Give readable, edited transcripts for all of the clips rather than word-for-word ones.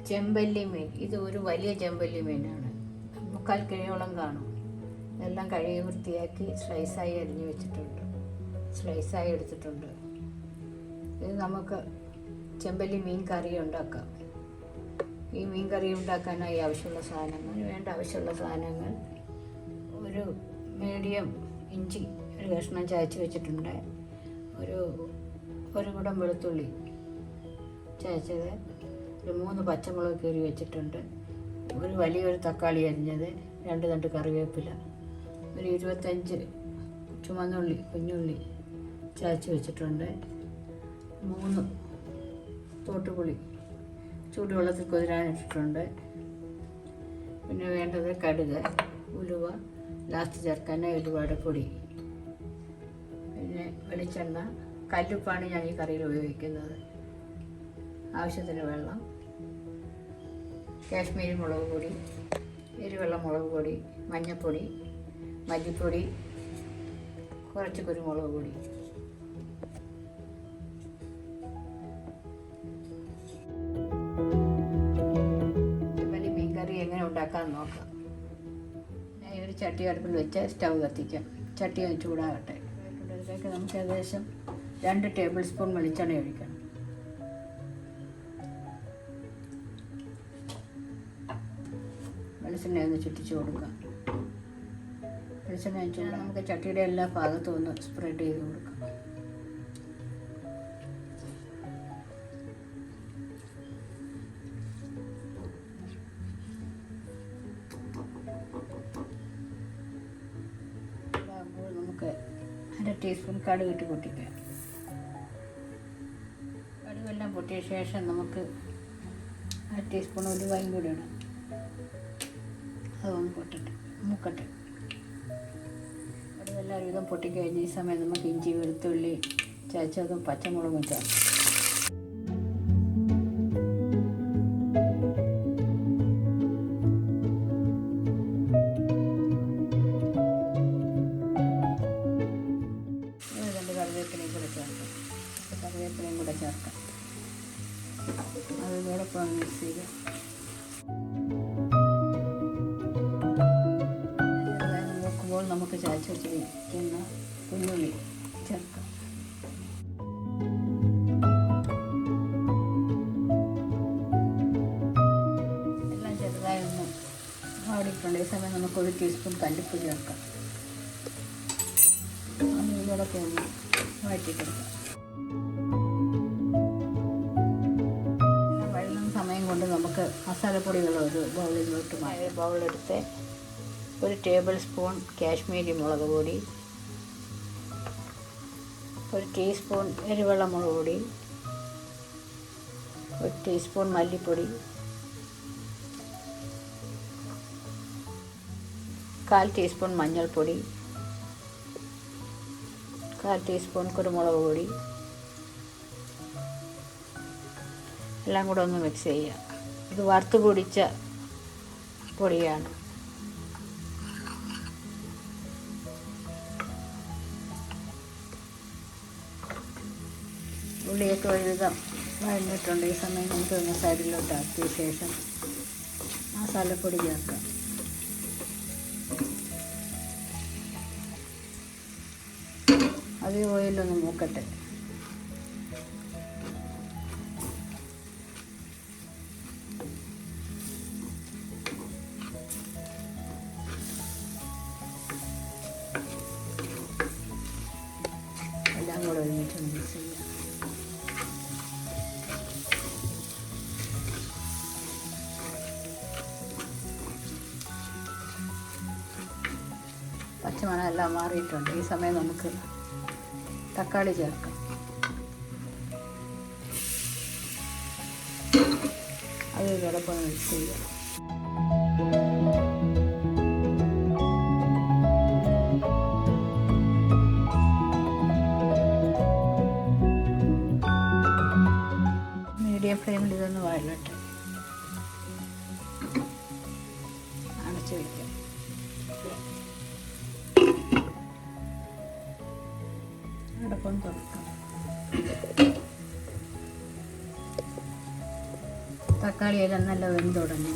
ചെമ്പല്ലി മീൻ. ഇത് ഒരു വലിയ ചെമ്പല്ലി മീനാണ്. 3/4 കിലോയോളം കാണും. ഇതെല്ലാം കഴുകി വൃത്തിയാക്കി സ്ലൈസായി അരിഞ്ഞ് വെച്ചിട്ടുണ്ട്, സ്ലൈസായി എടുത്തിട്ടുണ്ട്. ഇത് നമുക്ക് ചെമ്പല്ലി മീൻ കറി ഉണ്ടാക്കാം. ഈ മീൻ കറി ഉണ്ടാക്കാനായി ആവശ്യമുള്ള സാധനങ്ങൾ ഒരു മീഡിയം ഇഞ്ചി ഒരു കഷ്ണം ചതച്ച് വെച്ചിട്ടുണ്ട്, ഒരു കുടം വെളുത്തുള്ളി ചതച്ചത്, ഒരു 3 പച്ചമുളക് കീറി വെച്ചിട്ടുണ്ട്, ഒരു വലിയൊരു തക്കാളി അരിഞ്ഞത്, 2 തണ്ട് കറിവേപ്പില, ഒരു 25 ചുമന്നുള്ളി കുഞ്ഞുള്ളി ചതച്ച് വെച്ചിട്ടുണ്ട്, 3 തോട്ടുപുളി ചൂടുവെള്ളത്തിൽ കുതിരാനിട്ടിട്ടുണ്ട്. പിന്നെ വേണ്ടത് കടുക്, ഉലുവ, ലാസ്റ്റ് ചേർക്കാൻ ഉലുവയുടെ, പിന്നെ വെളിച്ചെണ്ണ, കല്ലുപ്പാണ് ഞാൻ ഈ കറിയിൽ ഉപയോഗിക്കുന്നത്, ആവശ്യത്തിന് വെള്ളം, കാശ്മീരി മുളക് പൊടി, എരിവെള്ള മുളക് പൊടി, മഞ്ഞൾപ്പൊടി, മല്ലിപ്പൊടി, കുറച്ച് കുരുമുളക് പൊടി. ചെമ്പല്ലി മീൻ കറി എങ്ങനെ ഉണ്ടാക്കാൻ നോക്കാം. ഞാൻ ഒരു ചട്ടി അടുപ്പിൽ വെച്ച് സ്റ്റൗ കത്തിക്കാം. ചട്ടി ഒന്ന് ചൂടാകട്ടെ. ഇതിലേക്ക് നമുക്ക് ഏകദേശം 2 ടേബിൾ സ്പൂൺ വെളിച്ചെണ്ണ ഒഴിക്കണം. വെളിച്ചെണ്ണ ഒന്ന് ചുറ്റിച്ച് കൊടുക്കാം. വെളിച്ചെണ്ണ വെച്ചാൽ നമുക്ക് ചട്ടിയുടെ എല്ലാ ഭാഗത്തും ഒന്ന് സ്പ്രെഡ് ചെയ്ത് കൊടുക്കാം. ഇതാകുമ്പോൾ നമുക്ക് 1/2 ടീസ്പൂൺ കടുക് ഇട്ട് പൊട്ടിക്കാം. കടുകെല്ലാം പൊട്ടിയ ശേഷം നമുക്ക് 1/2 ടീസ്പൂൺ ഉലുവയും കൂടി ഇടാം. അതൊന്ന് മൂക്കട്ടെ. കടുകെല്ലാം ഒരുവിധം പൊട്ടിക്കഴിഞ്ഞ് ഈ സമയം നമുക്ക് ഇഞ്ചി, വെളുത്തുള്ളി ചതച്ചതും പച്ചമുളകും ചേർക്കാം. കറിവേപ്പിലയും കൂടെ ചേർക്കാം. അതോടൊപ്പം മിക്സ് ചെയ്യാം. നോക്കുമ്പോൾ നമുക്ക് ചതച്ച് വെച്ചിരിക്കുന്ന കുഞ്ഞുള്ളി ചേർക്കാം. എല്ലാം ചെറുതായി ഒന്ന് വാടിയിട്ടുണ്ട്. ഈ സമയം നമുക്ക് 1 ടീസ്പൂൺ കല്ലുപ്പ് ചേർക്കാം. അതോടൊപ്പം ഒന്ന് വഴറ്റിക്കൊടുക്കാം. സമയം കൊണ്ട് നമുക്ക് മസാലപ്പൊടികൾ ഒരു ബൗളിലോട്ട് മാറ്റി ബൗളെടുത്ത് 1 ടേബിൾ സ്പൂൺ കാശ്മീരി മുളക് പൊടി, 1 ടീസ്പൂൺ എരിവെള്ള മുളക് പൊടി, 1 ടീസ്പൂൺ മല്ലിപ്പൊടി, 1/4 ടീസ്പൂൺ മഞ്ഞൾപ്പൊടി, 1/4 ടീസ്പൂൺ കുരുമുളക് പൊടി, എല്ലാം കൂടെ ഒന്ന് മിക്സ് ചെയ്യുക. ഇത് വറുത്ത് പൊടിച്ച പൊടിയാണ്. ഉള്ളിയൊക്കെ ഒരുവിധം വഴഞ്ഞിട്ടുണ്ട്. ഈ സമയം നമുക്ക് ഒന്ന് സൈഡിലോട്ട് ആക്കിയ ശേഷം മസാലപ്പൊടി ചേർക്കാം. അത് ഓയിലൊന്ന് മൂക്കട്ടെ. എല്ലാം കൂടെ ഒരുമിച്ച് മിക്സ് ചെയ്യാം. പച്ചമണം എല്ലാം മാറിയിട്ടുണ്ട്. ഈ സമയം നമുക്ക് തക്കാളി ചേർക്കാം. അത് ഇതോടൊപ്പം മിക്സ് ചെയ്യാം. മീഡിയം ഫ്ലെയിമിൽ ഇതൊന്ന് വഴലട്ടെ. അടച്ചു വയ്ക്കാം. അടപ്പം തുറക്കാം. തക്കാളിയെല്ലാം നല്ല വെന്തുടങ്ങി.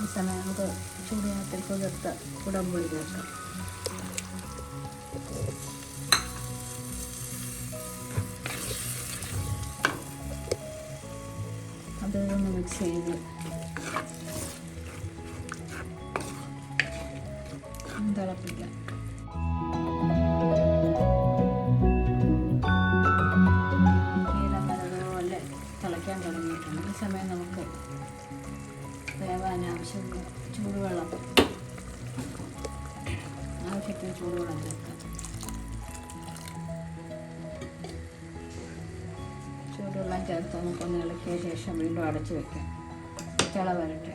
ഈ സമയം നമുക്ക് ചൂടിനകത്തിൽ കുതിർത്ത കുടംപുളി ചേർക്കാം. അതൊന്ന് മിക്സ് ചെയ്ത് തിളപ്പിക്കാം. നല്ലതുപോലെ തിളയ്ക്കാൻ തുടങ്ങിയിട്ടുണ്ട്. ഈ സമയം നമുക്ക് വേവാൻ ആവശ്യമുള്ള ചൂടുവെള്ളം, ആവശ്യത്തിന് ചൂടുവെള്ളം ചേർക്കാം. ചൂടുവെള്ളം ചേർത്ത് നമുക്കൊന്ന് ഇളക്കിയ ശേഷം വീണ്ടും അടച്ച് വയ്ക്കാം. തിള വരട്ടെ.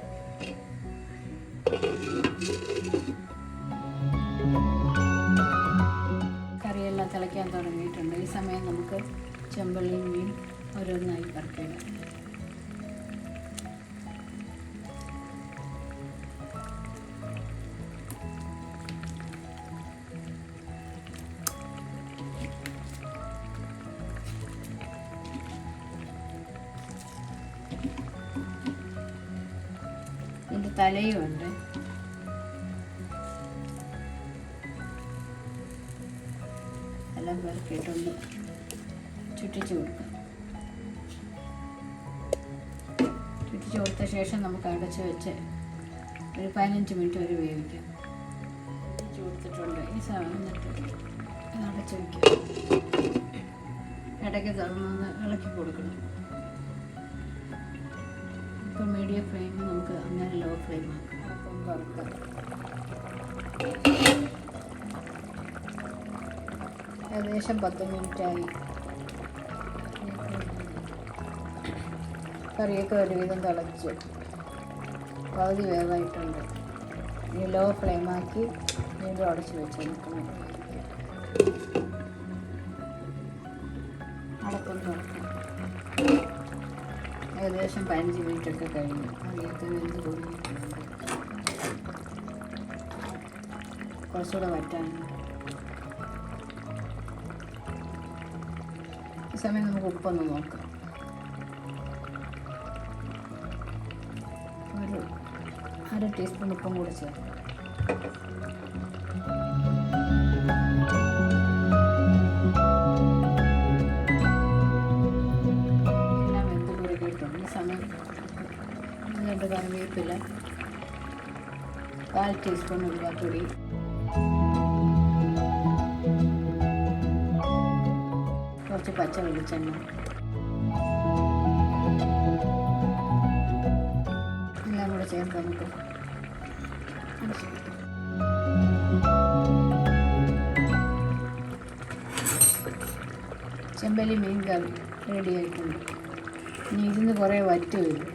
കറിയെല്ലാം തിളയ്ക്കാൻ തുടങ്ങിയിട്ടുണ്ട്. ഈ സമയം നമുക്ക് ചെമ്പല്ലി മീൻ ഓരോന്നായി പറക്കിയിടാം. ഇതിൻ്റെ തലയുമുണ്ട്. എല്ലാം പെറുക്കിയിട്ടൊന്ന് ചുറ്റിച്ച് കൊടുക്കാം. ചുറ്റിച്ച് കൊടുത്ത ശേഷം നമുക്ക് അടച്ച് വെച്ച് ഒരു 15 മിനിറ്റ് വരെ വേവിക്കാം. ചുറ്റിച്ച് കൊടുത്തിട്ടുണ്ട്. ഈ സമയത്ത് അടച്ച് വയ്ക്കാം. ഇടയ്ക്ക് തുറന്നൊന്ന് ഇളക്കി കൊടുക്കണം. ഇപ്പോൾ മീഡിയം ഫ്ലെയിമിൽ നമുക്ക് അങ്ങനെ ലോ ഫ്ലെയിം ആക്കാം. അപ്പം തുറക്കാം. ഏകദേശം 10 മിനിറ്റായി. കറിയൊക്കെ ഒരുവിധം തിളച്ചു. പകുതി വേവായിട്ടുണ്ട്. ഈ ലോ ഫ്ലെയിമാക്കി വീണ്ടും അടച്ച് വെച്ച് നിൽക്കണം. അടക്കം തുറക്കാം. ഏകദേശം 15 മിനിറ്റൊക്കെ കഴിഞ്ഞു. കറിയൊക്കെ വെന്ത് കൊടുത്തിട്ടുണ്ട്. കുറച്ചുകൂടെ വറ്റാനുണ്ട്. ഈ സമയം നമുക്ക് ഉപ്പൊന്ന് നോക്കാം. ഒരു 1/2 ടീസ്പൂൺ ഉപ്പും കൂടി ചേർക്കാം. എല്ലാം വെന്ത് കുറുകിയിട്ടുണ്ട്. ഈ സമയം 2 കറിവേപ്പില, 1/4 ടീസ്പൂൺ ഉലുവാപ്പൊടി, കുറച്ച് പച്ച വെളിച്ചെണ്ണ, എല്ലാം കൂടെ ചേർത്ത് നമുക്ക് ചെമ്പല്ലി മീൻ കറി റെഡി ആയിട്ടുണ്ട്. ഇനി ഇതിന് കുറേ വറ്റ് വരും.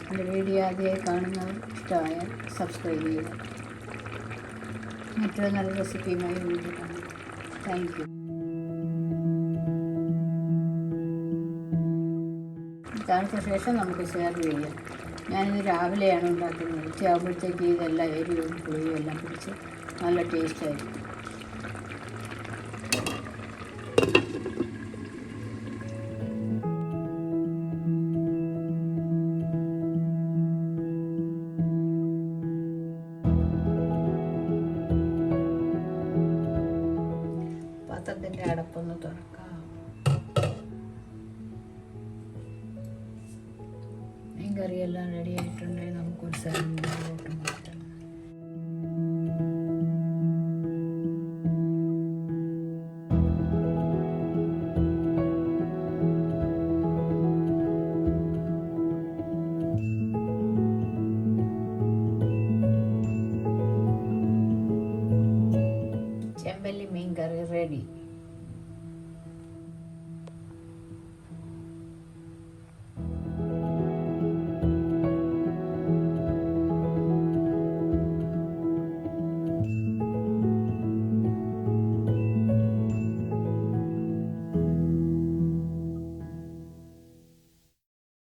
എൻ്റെ വീഡിയോ ആദ്യമായി കാണുന്നവർ ഇഷ്ടമായാൽ സബ്സ്ക്രൈബ് ചെയ്യുക. മറ്റൊരു നല്ല റെസിപ്പിയുമായി വീണ്ടും കാണാം. Thank you. തണുത്ത ശേഷം നമുക്ക് സെർവ് ചെയ്യാം. ഞാനിത് രാവിലെയാണ് ഉണ്ടാക്കുന്നത്. ഉച്ചയാകുമ്പോഴത്തേക്ക് ഇതെല്ലാം എരിവും പുളിയും എല്ലാം പിടിച്ച് നല്ല ടേസ്റ്റായിരിക്കും. പാത്രത്തിൻ്റെ അടപ്പൊന്ന് തുറക്കാം. മീൻ കറിയെല്ലാം റെഡി ആയിട്ടുണ്ടെങ്കിൽ നമുക്കൊരു സെർവിങ് ബൗളിലോട്ട് മാറ്റാം.